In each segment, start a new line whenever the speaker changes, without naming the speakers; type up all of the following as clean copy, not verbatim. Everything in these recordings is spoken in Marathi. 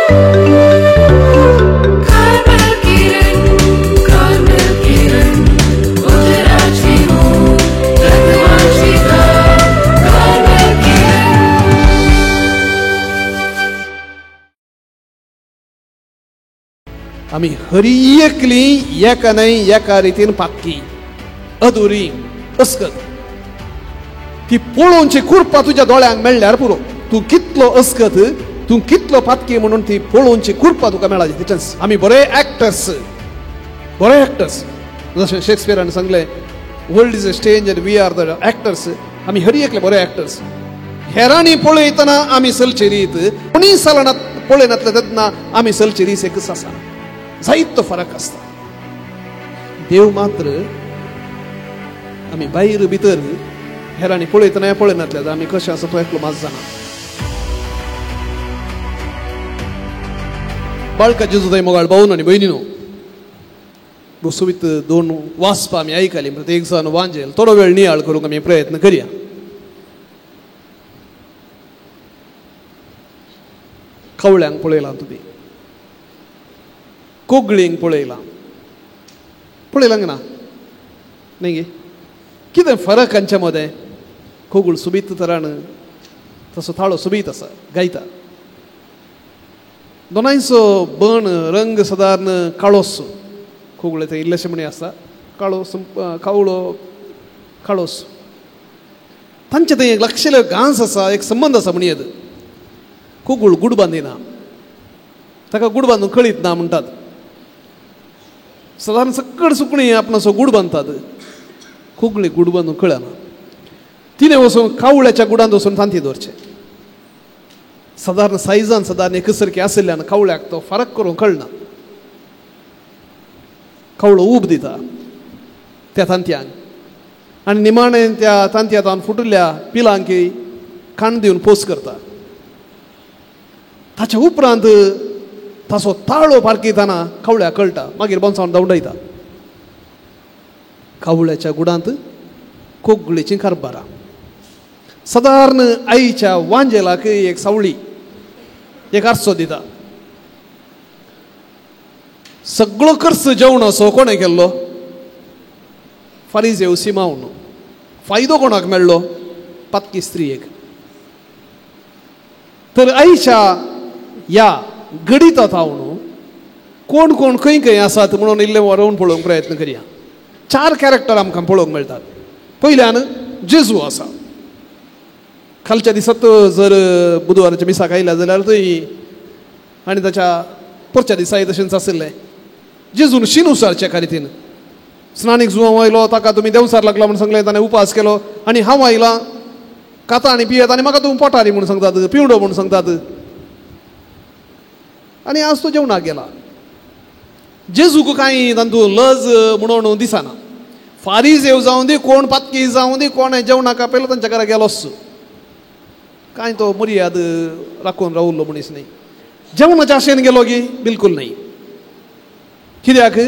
आम्ही हरियकली एका नाही एका रितीन पाक्की अधुरी अस्कत ती पळोवची कुरपा तुझ्या दोळ्यांक मेळ्ळ्यार पुरो तू कितलो अस्कत तू कितलो पातकी म्हणून ती पळोवची कुरपा तुका मेळाची तिच्याच आम्ही बरे ऍक्टर्स जशें शेक्सपियरान सांगले world is a stage and we are the actors आम्ही हरियकले बरे ऍक्टर्स हेरांनी पळयतना आम्ही सलचेरीत कोणी सालांत पळयनातले तेन्ना आम्ही सलचेरीस एकच आसा जायतो फरक आसता देव मात्र आम्ही भायर भितर हेरांनी पळयतना पळयनातले आम्ही कशें आसा तो एकलो मात जाणा बाळका जेजू थंय मोगाळ भाऊन आनी भयणीनो बसवीत दोन वाचपां आमी आयकली म्हणटा एक जण वांजेल थोडो वेळ नियाळ करूंक आमी प्रयत्न करया कवळ्यांक पळयलां तुमी कोगळींक पळयलां ना न्ही गे कितें फरक हांच्या मदें कोगूळ सुबीत तरान तसो थाळो सुबीत आसा गायता दोनांयचो बण रंग सादारण काळोस कोगळे थंय इल्लेशे म्हणी आसा काळो कावळो काळोस तांचे थंय एक लागशिल्लो घांस आसा एक संबंध आसा म्हणी येद कोगूळ गूड बांदिना ताका गूड बांदूंक कळीत ना म्हणटात सादारण सक्कड सुकणी आपणाचो गूड बांदतात कोगळी गूड बांदूंक कळना तिणें वचून कावळ्याच्या गुडांत वचून तांती दवरचें सादारण सायजान सादारण एकसारकी आशिल्ल्यान कावळ्याक तो फरक करूंक कळना कावळो ऊब दिता त्या तांतयांक आनी निमाणें त्या तांतयांत फुटिल्ल्या पिलांक खाण दिवन पोस करता ताच्या उपरांत ताचो ताळो पारकितना कावळ्याक कळटा मागीर बोंचावन दवडायता कावळ्याच्या गुडांत कोगळेचीं कारबारां सादारण आईच्या वांजेलाक एक सावळी एक आरसो दिता सगळो खर्च जेवणाचो कोणें केल्लो फारिजेव सिमावन फायदो कोणाक मेळ्ळो पातकी स्त्रीयेक तर आईच्या या गडितात हांव न्हू कोण कोण खंय खंय आसात म्हणून इल्लें वरोवन पळोवंक प्रयत्न करया 4 कॅरेक्टर आमकां पळोवंक मेळटात पयल्यान जेजू आसा खालच्या दिसात जर बुधवाराच्या मिसाक आयल्या जाल्यार थंय आनी ताच्या परच्या दिसा तशेंच आशिल्लें जेजून शिनुसारच्या रितीन स्नानीक जुवांव आयलो ताका तुमी देवसार लागला म्हणून सांगलें ताणें उपास केलो आनी हांव आयलां खाता आनी पियेत आनी म्हाका तुमी पोटारी म्हणून सांगतात पिवडो म्हणून सांगतात आनी आज तो जेवणाक गेला जेजूक कांय तातूंत लज म्हणून दिसना फारीजेव जावं दी कोण पातकी जावं दी कोण जेवणाक आपयलो तांच्या घरा गेलोच कांय तो मर्याद राखून रावल्लो मनीस न्ही जेवणाच्या आशेन गेलो गी बिलकूल न्ही कित्याक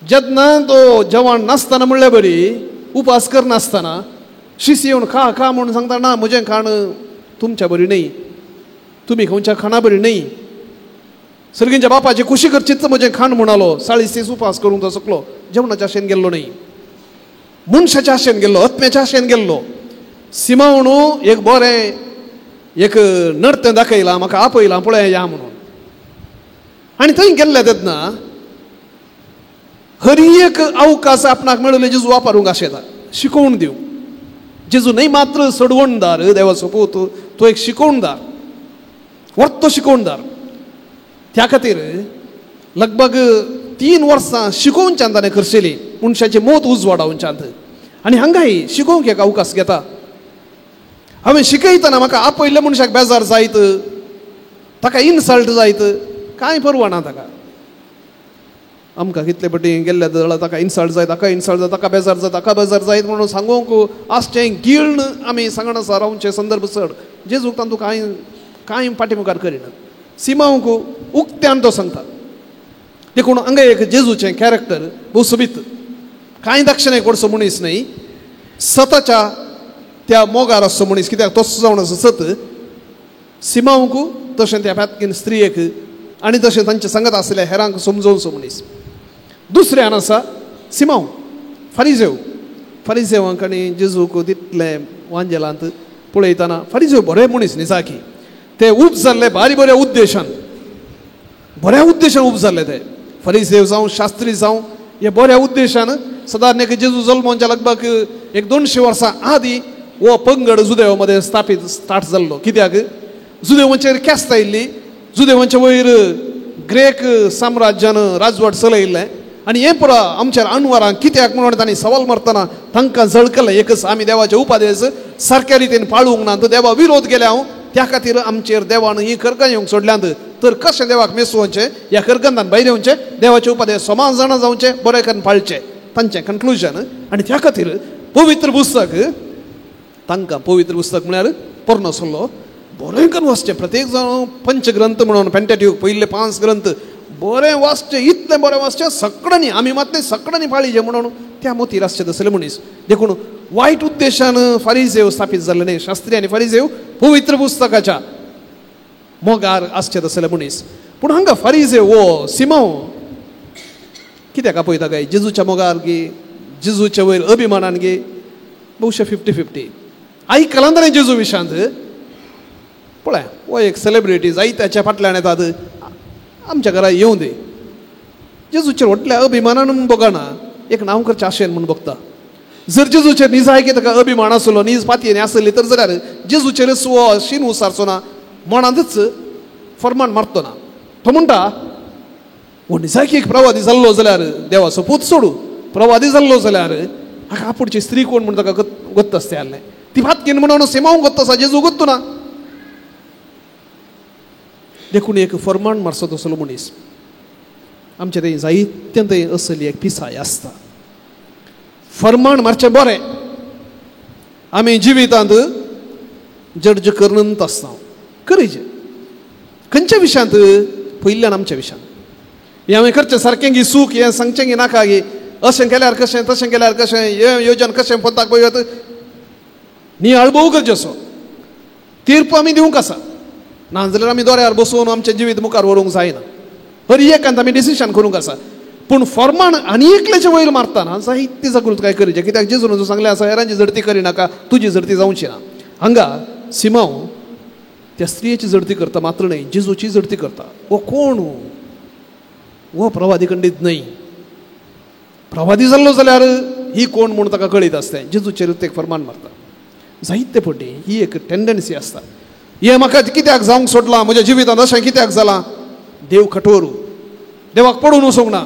जेन्ना तो जेवण नासतना म्हणलें बरी उपास करनासतना शिस येवन खा म्हणून सांगता ना म्हजें खाण तुमच्या बरी न्ही तुमी खंयच्या खाणा बरी न्ही सर्गींच्या बापाची कुशी करचीच म्हजें खाण म्हणालो 40 दीस उपास करूंक तो सकलो जेवणाच्या आशेन गेल्लो न्ही मनशाच्या आशेन गेल्लो आत्म्याच्या आशेन गेल्लो सिमावणू एक बरें एक नर्त दाखयलां म्हाका आपयलां पळय या म्हणून आनी थंय गेल्ले तेन्ना हर एक अवकाश आपणाक मेळिल्लो जेजू वापरूंक आशेता शिकोवन दिवं जेजू न्ही मात्र सडवणदार देवाचो पूत तो एक शिकोवणदार वर्तो शिकोवणदार त्या खातीर लगभग 3 वर्सां शिकोवनच्यान ताणें करशिल्ली मनशाचें मोत उजवाडावच्यान आनी हांगाय शिकोवंक एक अवकाश घेता हांवें शिकयतना म्हाका आपयल्ल्या मनशाक बेजार जायत ताका इन्सल्ट जायत कांय परवाना ताका आमकां कितले फावटी गेल्ले जाल्यार ताका इन्सल्ट जायत ताका इन्सल्ट जाता ताका बेजार जायत म्हणून सांगूंक आसचें गिळण आमी सांगण आसा रावचे संदर्भ चड जेजूक तातूंत कांय फाटीमुखार करिना सिमावंक उक्त्यान तो सांगता देखून हांगा एक जेजूचें कॅरेक्टर भोव सोबीत कांय दाक्षिणाय कोडसो मनीस न्ही सताच्या त्या मोगार आसचो मनीस कित्याक तसो जावन आसा सत सिमांक तशें त्या पातकीन स्त्रियेक आनी तशें तांचे संगत आसलेल्या हेरांक समजोवचो मनीस. दुसऱ्यान आसा सिमांव फरिसेवांक आनी जेजूक तितले वांजेलांत पळयतना फरिसेव बरे मनीस न्ही सारकी. ते उब जाल्ले बऱ्या उद्देशान उब जाल्ले ते फरिसेव जावं शास्त्री जावं हे बऱ्या उद्देशान सादारण एक जेजू जल्माच्या लगभग 100-200 वर्सां आदी हो पंगड जुदेवामध्ये स्टार्ट जाल्लो. कित्याक जुदेवांचेर क्यास्त आयिल्ली, जुदेवांच्या वयर ग्रेक साम्राज्यान राजवट चलयिल्लें आनी हें पळय आमच्या अणवारांक कित्याक म्हणून तांणी सवाल मारतना तांकां झळकलें एकच, आमी देवाचे उपादेश सारक्या रितीन पाळूंक ना, देवा विरोध केल्या त्या खातीर आमचेर देवान ही करकन येवंक सोडल्यांत. तर कशें देवाक मेसोवचें, ह्या करकंदान भायर येवचें, देवाचे उपादेश समान जाणां जावचें, बरें करून पाळचें, तांचें कन्क्लुजन. आनी त्या खातीर पवित्र पुस्तक तांकां पवित्र पुस्तक म्हळ्यार पोरणो सल्लो बरें करून वाचचें. प्रत्येक जाण पंचग्रंथ म्हणून पेंटेट्यूक पयले 5 ग्रंथ बरें वाचचें, इतलें बरें वाचचें सगळ्यांनी, आमी मात सगळ्यांनी पाळिचें म्हणून त्या मोतीर आसचें तसले मनीस. देखून वायट उद्देशान फारिसेव स्थापीत जाल्ले न्ही, शास्त्री आनी फारिसेव पवित्र पुस्तकाच्या मोगार आसचे तसले मनीस. पूण हांगा फारिसेव हो सिमांव कित्याक आपयता काय, जेजूच्या मोगार गे, जेजूच्या वयर अभिमानान गे, बहुशा 50-50 आयकलां ताणें जेजू विशांत. पळय हो एक सेलिब्रिटी जायत्याच्या फाटल्यान येतात, आमच्या घरा येवं दी, जेजूचेर व्हडल्या अभिमानान बगना, एक नांव करचें आशेन म्हूण बगता. जर जेजूचेर निजायकी ताका अभिमान आसलो, नीज पातयेनी आसली तर जाल्यार जेजूचेरच वो शीन उसारचो ना, मनांतच फर्माण मारतो ना. तो म्हणटा हो निजायकी एक प्रवादी जाल्लो जाल्यार देवाचो पूत सोडू, प्रवादी जाल्लो जाल्यार हाका आपूणची स्त्री कोण म्हूण ताका गोत्त आसता जाल्लें. ती भातकीन म्हणून सिमांव गोत्त आसा, जेजू गोत्तू ना. देखून एक फर्माण मारचो तसलो मनीस आमचे थंय जायत्यान थंय असली एक पिसाय आसता. फर्माण मारचें बरें, आमी जिवितांत जड्ज करनंत आसता करीचें खंयच्या विशयांत, पयल्यान आमच्या विशयांत हें हांवें करचें सारकें गी, सूख हें सांगचें गी नाका गी, अशें केल्यार कशें, तशें केल्यार कशें, हें योजन कशें पंथाक पळयत नियाळ भोव गरजेचो. तीर्प आमी दिवंक आसा, नाजाल्यार आमी दोऱ्यार बसून आमचें जिवीत मुखार व्हरूंक जायना. हर एकांत आमी डिसिशन करूंक आसा. पूण फर्माण आनी एकल्याच्या वयर मारतना जायती जागृताय करचें, कित्याक जेजून सांगलें आसा हेरांची जडती करिनाका, तुजी जडती जावची ना. हांगा सिमांव त्या स्त्रियेची जडती करता मात्र न्हय, जेजूची जडती करता. हो कोण, हो प्रवादी खंडीत न्हय. प्रवादी जाल्लो जाल्यार ही कोण म्हूण ताका कळीत आसता, जेजूचेर एक फर्माण मारता. जायते फावटी ही एक टेंडन्सी आसता, हें म्हाका कित्याक जावंक सोडलां, म्हज्या जिवितांत अशें कित्याक जालां, देव कठोर, देवाक पडून वचूंक ना,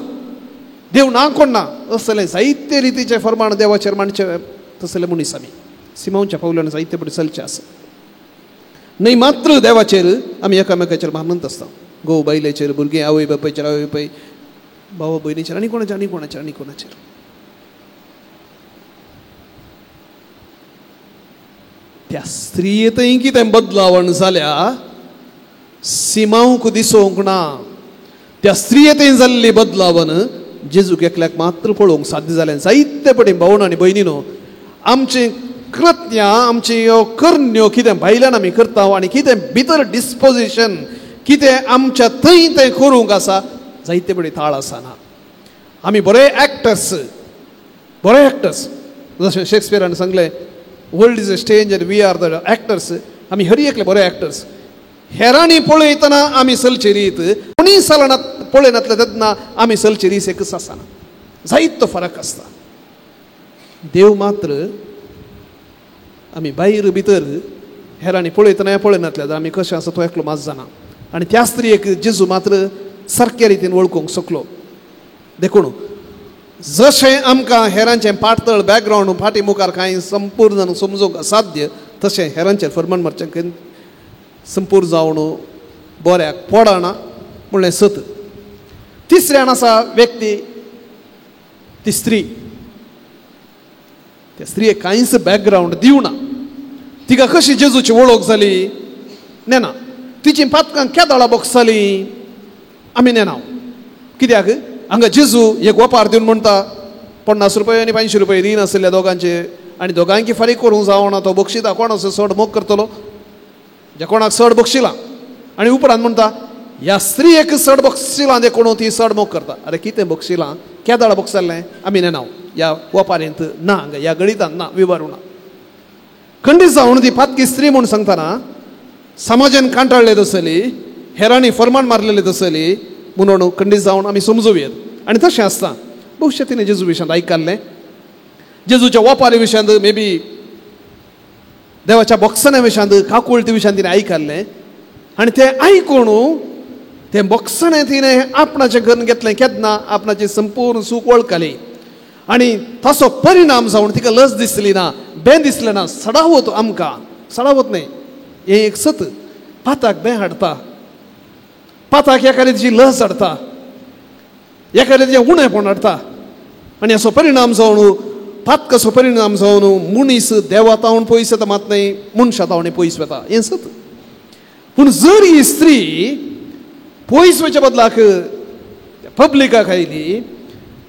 देव ना कोण ना, असले जायते रितीचे फर्माण देवाचेर मांडचे तसले मनीस आमी सिमांवच्या पावलान जायते फावटी चलचे आसा. न्हय मात्र देवाचेर आमी एकामेकाचेर मानत आसता, घोव बायलेचेर, भुरगीं आवय बापायचेर, आवय बापाय भावा भयणीचेर, आनी कोणाचेर. त्या स्त्रियेतय कितें बदलावण जाल्या सिमांवक दिसोवंक ना. त्या स्त्रियेतय जाल्ली बदलावण जेजूक एकल्याक मात्र पळोवंक साध्य जालें. जायते पटी भावण आनी भयणीनो, आमची कृत्यां, आमची करण्यो कितें भायल्यान आमी करता आनी कितें भितर डिस्पोजिशन कितें आमच्या थंय तें करूंक आसा, जायते पटी ताळ आसना. आमी बरे एक्टर्स जशें शेक्सपियरान सांगलें, world is a stage and we are the actors. आमी हर एकले बरे एक्टर्स. हेरांनी पळयतना आमी चलचे रीत, कोणी सालां पळयनातले तेन्ना आमी चलचे रीत एकच आसना, जायतो फरक आसता. देव मात्र आमी भायर भितर हेरांनी पळयतना पळयनातले जाल्यार आमी कशें आसा तो एकलो मात जाणा. आनी त्या स्त्रियेक जेजू मात्र सारक्या रितीन वळखूंक शकलो. देखून जशें आमकां हेरांचें पातळ बॅकग्रावंड फाटी मुखार कांय संपूर्ण समजूंक असाध्य, तशें हेरांचेर फर्माण मारचें संपूर्ण जावन बऱ्याक पडना म्हणलें सत. तिसऱ्यान आसा व्यक्ती, ती स्त्री. त्या स्त्रियेक कांयच बॅकग्रावंड दिवना, तिका कशी जेजूची वळख जाली नेना, तिची पातकां केदाळां बोगसाली आमी नेनाव. कित्याक हांगा जेजू एक वपार दिवन म्हणटा 50 रुपया आनी 50 रुपया रीण आसले दोगांचे, आनी दोगांकी फारीक करूंक जावना, तो बक्षिता कोण असो चड मोग करतलो, जे कोणाक चड बक्षिलां आनी उपरांत म्हणटा ह्या स्त्रियेक चड बक्षिलां देखून ती चड मोग करता. अरे कितें बक्षिलां केदाळ बक्षाल्लें आमी नेनाव ह्या वापारेंत ना हांगा ह्या गणितांत ना विवरूं ना. खंडीत जावन ती पातकी स्त्री म्हूण सांगतना समाजान कांटाळले दसली हेरांनी फर्माण मारलेले दसली म्हणून खंडीत जावन आमी समजुयेत. आनी तशें आसता भविश्य तिणें जेजू विशयांत आयकल्लें जेजूच्या वापारी विशयांत मे बी देवाच्या बॉक्सना विशयांत काकुळटी विशयांत तिणें आयकल्लें आनी तें आयकून तें बॉक्सणें तिणें आपणाचें घरान घेतलें केन्ना आपणाची संपूर्ण सूख वळखली आनी ताचो परिणाम जावन तिका लज दिसली ना बें दिसलें ना. सडावत आमकां सडावत न्ही हें एक सत पाताक बें हाडटा पाताक एका रितीची लज हाडटा एका रितीचें उणेंपण हाडटा आनी हाचो परिणाम जावन पात कसो परिणाम जावन मनीस देवातावन पयस येता मात न्ही मनशातावणी पयस वता हें सत. पूण जर ही स्त्री पयस वयच्या बदलाक पब्लिकाक आयली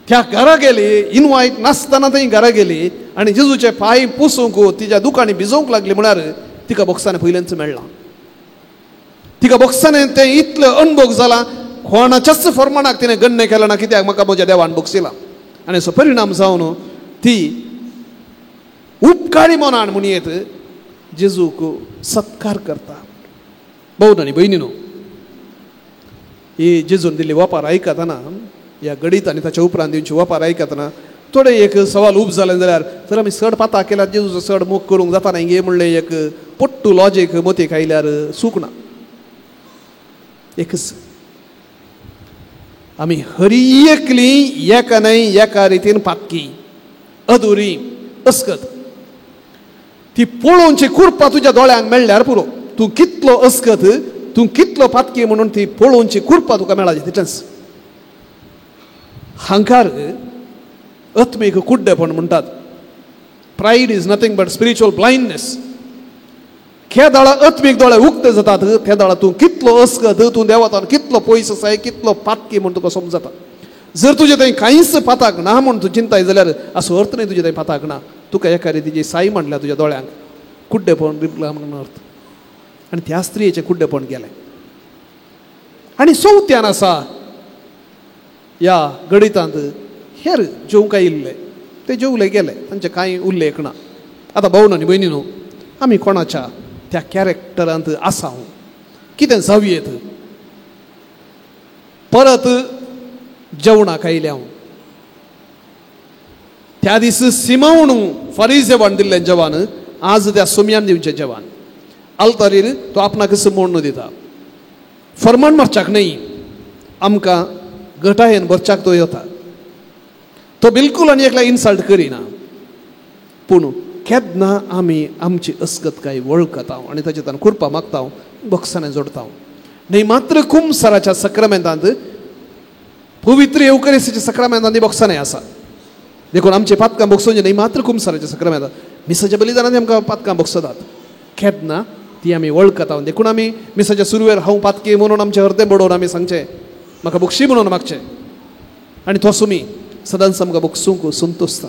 त्या घरा गेली इनवायट नासतना थंय घरा गेली आनी जेजूचे पांय पुसूंक तिच्या दुकानी भिजोवंक लागली म्हळ्यार तिका बॉक्सांनी पयलेंच मेळ्ळां. तिका बॉक्सांनी तें इतलें अणभव जाला कोणाच्याच फर्माणाक तिणें गण्य केलें ना कित्याक म्हाका म्हज्या देवान बक्षिलां आनी असो परिणाम जावन ती उपकारी मनान म्हणयेत जेजूक सत्कार करता. भोव आनी भयणीनो ही जेजून दिल्ली वापार आयकतना ह्या गणित आनी ताच्या उपरांत दिवची वापार आयकतना थोडे एक सवाल उब जालें जाल्यार तर आमी चड पाता केल्यार जेजूचो चड मोग करूंक जाता ना हे म्हणलें एक पट्टू लॉजीक मतीक आयल्यार चूक ना. एकच आमी हरी एकली एका न्हय एका रितीन पातकी अधुरी अस्कत ती पळोवची कुरपा तुज्या दोळ्यांक मेळ्ळ्यार पुरो. तूं कितलो अस्कत तूं कितलो पातकी म्हणून ती पळोवची कुरपा तुका मेळाची तितलेंच. हांकार आत्मीक कुड्डेपण म्हणटात. Pride is nothing but spiritual blindness. खेदाळा आत्मीक दोळे उक्ते जातात खेदाळा तूं कितलो अस्कत तूं देवातान कितलो पयस आसाय कितलो पातकी म्हूण तुका समजता. जर तुजे थंय कांयच पाताक ना म्हूण तूं चिंताय जाल्यार असो अर्थ न्ही तुजे थंय पाताक ना. तुका एका रितीची साई मांडल्या तुज्या दोळ्यांक कुड्डेपण रिपला म्हणून अर्थ आनी त्या स्त्रियेचें कुड्डेपण गेलें. आनी चवथ्यान आसा ह्या गणितांत हेर जेवंक आयिल्ले ते जेवले गेले तांचे कांय उल्लेख ना. आतां भाव आनी भयणीनो आमी कोणाच्या त्या कॅरेक्टरांत आसां कितें जावयेत परत जेवणाक आयले हांव त्या दीस सिमावण फारिजेवान दिल्लें जेवण आज त्या सुमयान दिवचें जेवण. आल्तारीर तो आपणाक सिमोवन दिता फर्माण मारच्याक न्ही आमकां घटायेन भरच्याक तो येता. तो बिलकूल आनी एकल्या इन्सल्ट करिना पूण केन्ना आमी आमची अस्कतकाय वळखता आनी ताचेर कुरपा मागता बक्षांनी जोडता. न्ही मात्र कुंभसाराच्या सक्रामेंतांत पवित्र येवकरेस्तीच्या सक्रामेंतांत बक्षांनी आसा देखून आमचे पातकां बक्षोवचें न्ही मात्र कुंभसाराच्या सक्रामेंतांत मिसाच्या बलिदानांत आमकां पातकां बक्षतात केन्ना ती आमी वळखता. देखून आमी मिसाच्या सुरवेर हांव पातकी म्हणून आमचें हृदय बडोवन आमी सांगचें म्हाका बक्षी म्हणून मागचें आनी तो सुमी सदांच आमकां बक्षूंक संतोसता.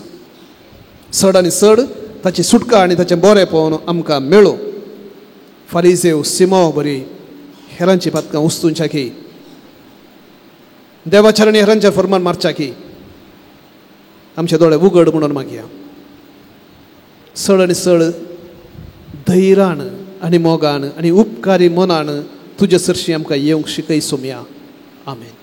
चड आनी चड ताची सुटका आनी ताचें बरेंपण आमकां मेळो. फारिजेव सिमाव बरी हेरांची पातकां उस्तुंच्या की देवाचरणी हेरांचें फर्मान मारच्या की आमचे दोळे उगड म्हणून मागया. चड आनी चड धैर्यान आनी मोगान आनी उपकारी मनान तुजे सरशी आमकां येवंक शिकय सोमया. आमेन.